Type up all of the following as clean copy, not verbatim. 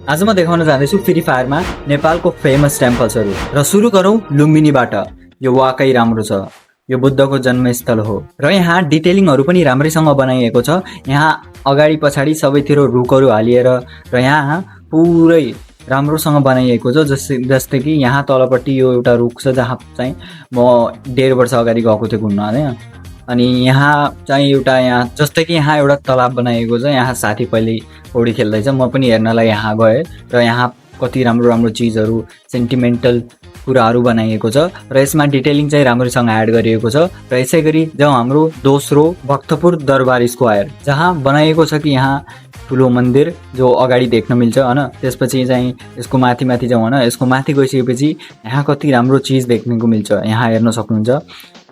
आज म देखाउन जाँदैछु फ्री फायरमा नेपालको फेमस टेम्पल्सहरू र सुरु गरौँ लुम्बिनीबाट। यो वाकै राम्रो छ। यो बुद्धको जन्मस्थल हो र यहाँ डिटेलिङहरू पनि राम्रैसँग बनाइएको छ। यहाँ अगाडि पछाडि सबैतिर रुखहरू हालिएर र यहाँ पुरै राम्रोसँग बनाइएको छ। जस्तै कि यहाँ तलपट्टि यो एउटा रुख छ जहाँ चाहिँ म 1.5 वर्ष अगाडि गएको थिएँ घुम्न होइन। अनि यहाँ चाहिँ एउटा यहाँ जस्तै कि यहाँ एउटा तलाब बनाइएको छ। यहाँ साथी पहिले पौडी खेल्दैछ, म पनि हेर्नलाई यहाँ गएँ र यहाँ कति राम्रो राम्रो चिजहरू सेन्टिमेन्टल कुराहरू बनाइएको छ र यसमा डिटेलिङ चाहिँ राम्रोसँग एड गरिएको छ। र यसै गरी जाउँ हाम्रो दोस्रो भक्तपुर दरबार स्क्वायर, जहाँ बनाइएको छ कि यहाँ ठुलो मन्दिर जो अगाडि देख्न मिल्छ होइन। त्यसपछि चाहिँ यसको माथि माथि जाउँ होइन। यसको माथि गइसकेपछि यहाँ कति राम्रो चिज देख्नको मिल्छ। यहाँ हेर्न सक्नुहुन्छ,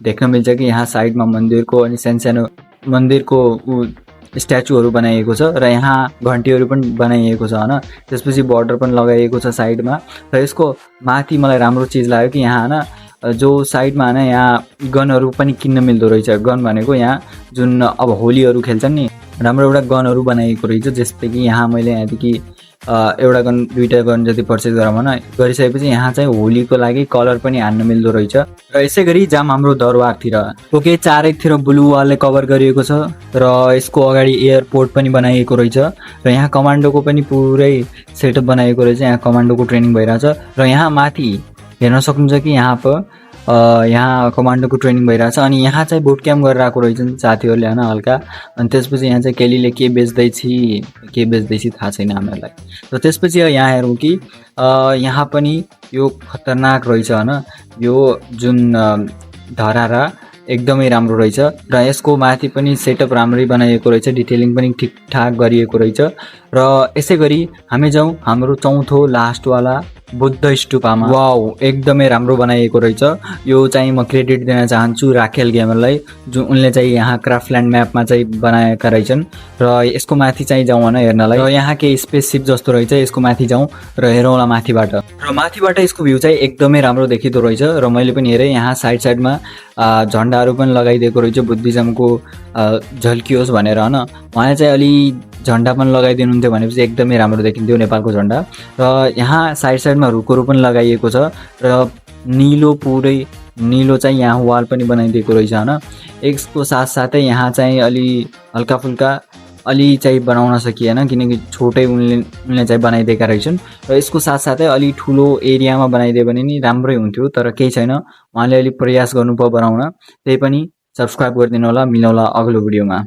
देख्न मिल्छ कि यहाँ साइडमा मन्दिरको अनि सानो मन्दिरको स्ट्याचुहरू बनाइएको छ र यहाँ घन्टीहरू पनि बनाइएको छ होइन। त्यसपछि बर्डर पनि लगाइएको छ साइडमा। र यसको माथि मलाई राम्रो चिज लाग्यो कि यहाँ होइन जो साइडमा होइन यहाँ गनहरू पनि किन्न मिल्दो रहेछ। गन भनेको यहाँ जुन अब होलीहरू खेल्छन् नि, राम्रो एउटा गनहरू बनाइएको रहेछ। जस्तै कि यहाँ मैले यहाँदेखि एउटा गन 2टा गन जति पर्चेस गरौँ होइन। गरिसकेपछि यहाँ चाहिँ होलीको लागि कलर पनि हान्न मिल्दो रहेछ। र यसै गरी जाम हाम्रो दरबारतिर ओके चारैतिर ब्लू वालले कभर गरिएको छ र यसको अगाडि एयरपोर्ट पनि बनाइएको रहेछ र यहाँ कमान्डोको पनि पुरै सेटअप बनाइएको रहेछ। यहाँ कमान्डोको ट्रेनिङ भइरहेछ र यहाँ माथि हेर्न सक्नुहुन्छ कि यहाँ कमान्डोको ट्रेनिङ भइरहेछ। अनि यहाँ चाहिँ बुट क्याम्प गरेर आएको रहेछन् साथीहरूले होइन हल्का। अनि त्यसपछि यहाँ चाहिँ केलीले के बेच्दैछ थाहा छैन हामीहरूलाई। र त्यसपछि यहाँ हेरौँ कि यहाँ पनि यो खतरनाक रहेछ होइन। यो जुन धरारा एकदमै राम्रो रहेछ र यसको माथि पनि सेटअप राम्रै बनाइएको रहेछ, डिटेलिङ पनि ठिकठाक गरिएको रहेछ। र यसै गरी हामी जाउँ हाम्रो चौथो लास्टवाला बुद्ध स्तूपमा। वाउ, एकदमै राम्रो बनाइएको रहेछ। यो चाहिँ म क्रेडिट दिन चाहन्छु राखेल गेमरलाई, जुन उनले चाहिँ यहाँ क्राफ्टल्यान्ड म्यापमा चाहिँ बनाएका रहेछन्। र यसको माथि चाहिँ जाउँ होइन हेर्नलाई। र यहाँ केही स्पेससिप जस्तो रहेछ, यसको माथि जाउँ र हेरौँला माथिबाट। र माथिबाट यसको भ्यू चाहिँ एकदमै राम्रो देखिँदो रहेछ। र मैले पनि हेरेँ यहाँ साइडमा झन्डाहरू पनि लगाइदिएको रहेछ बुद्धिज्मको झल्कियोस् भनेर होइन। उहाँले चाहिँ अलि झन्डा पनि लगाइदिनुहुन्थ्यो भनेपछि एकदमै राम्रो देखिन्थ्यो नेपालको झन्डा। र यहाँ साइडमा रुखहरू पनि लगाइएको छ र पुरै निलो चाहिँ यहाँ वाल पनि बनाइदिएको रहेछ होइन। यसको साथसाथै यहाँ चाहिँ अलि हल्काफुल्का अलि चाहिँ बनाउन सकिएन किनकि छोटै उनले चाहिँ बनाइदिएका रहेछन्। र यसको साथसाथै अलि ठुलो एरियामा बनाइदियो भने नि राम्रै हुन्थ्यो, तर केही छैन, उहाँले अलि प्रयास गर्नुभयो बनाउन। त्यही पनि सब्सक्राइब गरिदिनु होला, मिलाउला अग्लो भिडियोमा।